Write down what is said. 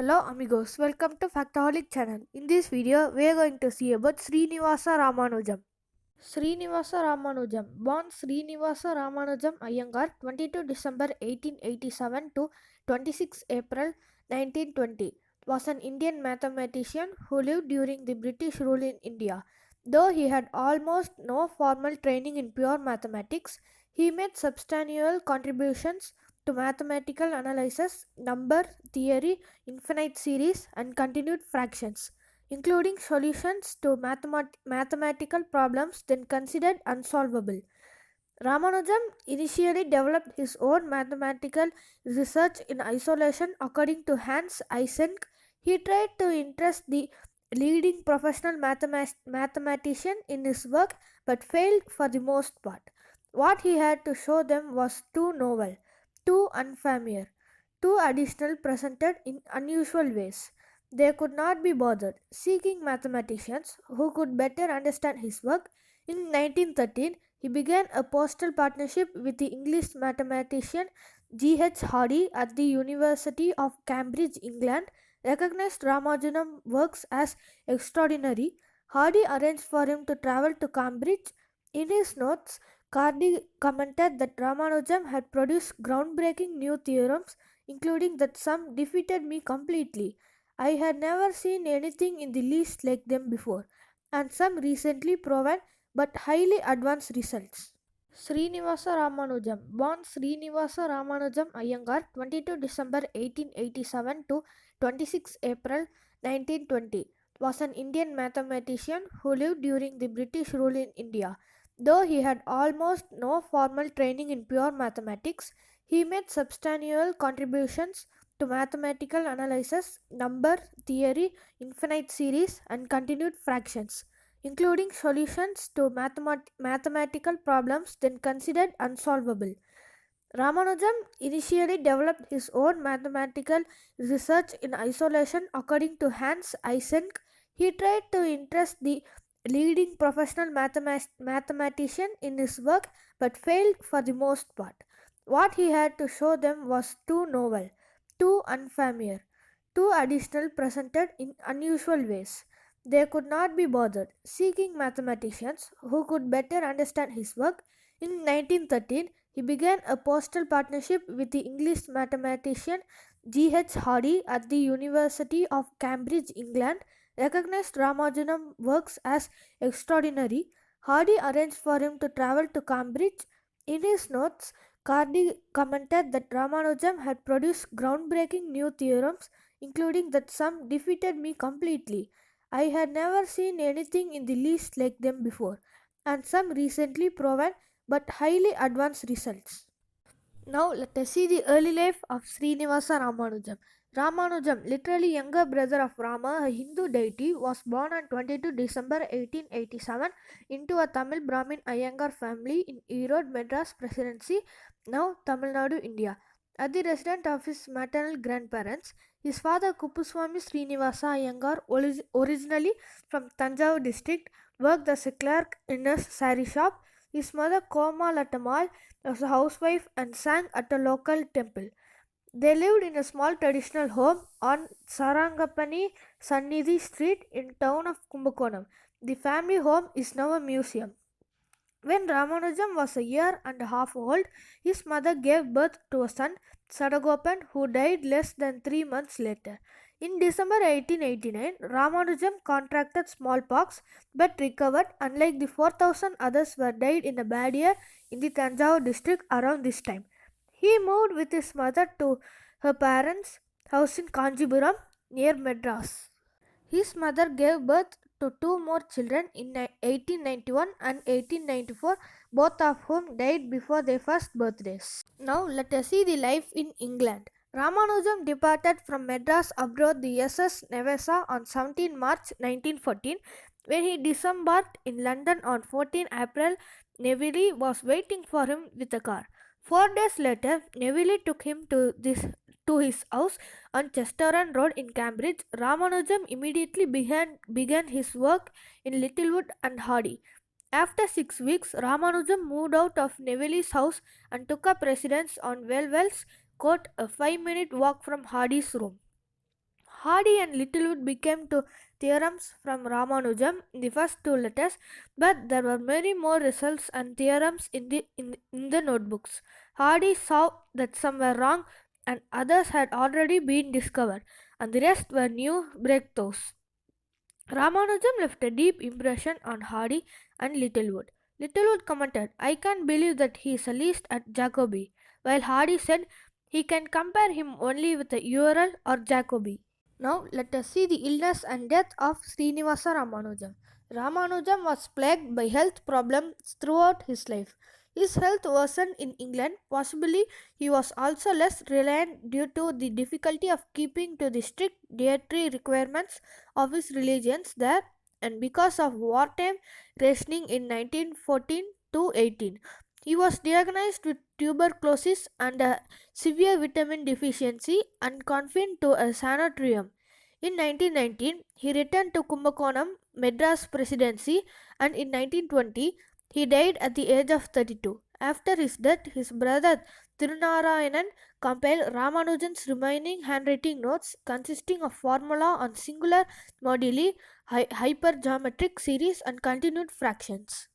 Hello amigos, welcome to Factaholic channel. In this video, we are going to see about Srinivasa Ramanujam. Srinivasa Ramanujam, born Srinivasa Ramanujam Iyengar, 22 December 1887 to 26 April 1920, was an Indian mathematician who lived during the British rule in India. Though he had almost no formal training in pure mathematics, he made substantial contributions to mathematical analysis, number theory, infinite series, and continued fractions, including solutions to mathematical problems then considered unsolvable. Ramanujam initially developed his own mathematical research in isolation. According to Hans Eysenck, he tried to interest the leading professional mathematician in his work but failed for the most part. What he had to show them was too novel, too unfamiliar, too additional, presented in unusual ways. They could not be bothered seeking mathematicians who could better understand his work. In 1913, he began a postal partnership with the English mathematician G. H. Hardy at the University of Cambridge, England. Recognized Ramanujan's works as extraordinary. Hardy arranged for him to travel to Cambridge. In his notes, Hardy commented that Ramanujam had produced groundbreaking new theorems, including that some defeated me completely. I had never seen anything in the least like them before, and some recently proven but highly advanced results. Srinivasa Ramanujam, born Srinivasa Ramanujam Iyengar, 22 December 1887 to 26 April 1920, was an Indian mathematician who lived during the British rule in India. Though he had almost no formal training in pure mathematics, he made substantial contributions to mathematical analysis, number theory, infinite series, and continued fractions, including solutions to mathematical problems then considered unsolvable. Ramanujam initially developed his own mathematical research in isolation. According to Hans Eysenck, he tried to interest the leading professional mathematician in his work but failed for the most part. What he had to show them was too novel, too unfamiliar, too additional, presented in unusual ways. They could not be bothered seeking mathematicians who could better understand his work. In 1913, he began a postal partnership with the English mathematician G. H. Hardy at the University of Cambridge, England. Recognized Ramanujan's works as extraordinary. Hardy arranged for him to travel to Cambridge. In his notes, Hardy commented that Ramanujam had produced groundbreaking new theorems, including that some defeated me completely. I had never seen anything in the least like them before, and some recently proven but highly advanced results. Now let us see the early life of Srinivasa Ramanujam. Ramanujam, literally younger brother of Rama, a Hindu deity, was born on 22 December 1887 into a Tamil Brahmin Iyengar family in Erode, Madras Presidency, now Tamil Nadu, India. At the residence of his maternal grandparents, his father Kuppuswamy Srinivasa Iyengar, originally from Tanjavur district, worked as a clerk in a sari shop. His mother Komalattammal was a housewife and sang at a local temple. They lived in a small traditional home on Sarangapani Sannidhi Street in town of Kumbakonam. The family home is now a museum. When Ramanujam was a year and a half old, his mother gave birth to a son, Sadagopan, who died less than 3 months later. In December 1889, Ramanujam contracted smallpox but recovered, unlike the 4,000 others who died in a bad year in the Tanjavur district around this time. He moved with his mother to her parents' house in Kanjipuram near Madras. His mother gave birth to two more children in 1891 and 1894, both of whom died before their first birthdays. Now let us see the life in England. Ramanujam departed from Madras aboard the SS Nevesa on 17 March 1914. When he disembarked in London on 14 April, Neville was waiting for him with a car. 4 days later, Neville took him to his house on Chesterton Road in Cambridge. Ramanujam immediately began his work in Littlewood and Hardy. After 6 weeks, Ramanujam moved out of Neville's house and took up residence on Wellwell's Court, a 5-minute walk from Hardy's room. Hardy and Littlewood became two theorems from Ramanujam in the first two letters, but there were many more results and theorems in the notebooks. Hardy saw that some were wrong and others had already been discovered, and the rest were new breakthroughs. Ramanujam left a deep impression on Hardy and Littlewood. Littlewood commented, "I can't believe that he is a least at Jacobi," while Hardy said he can compare him only with a Ural or Jacobi. Now let us see the illness and death of Srinivasa Ramanujam. Ramanujam was plagued by health problems throughout his life. His health worsened in England. Possibly he was also less reliant due to the difficulty of keeping to the strict dietary requirements of his religions there, and because of wartime rationing in 1914 to 18. He was diagnosed with tuberculosis and a severe vitamin deficiency and confined to a sanatorium. In 1919, he returned to Kumbakonam, Madras Presidency, and in 1920, he died at the age of 32. After his death, his brother Tirunarayanan compiled Ramanujan's remaining handwriting notes consisting of formula on singular moduli, hypergeometric series, and continued fractions.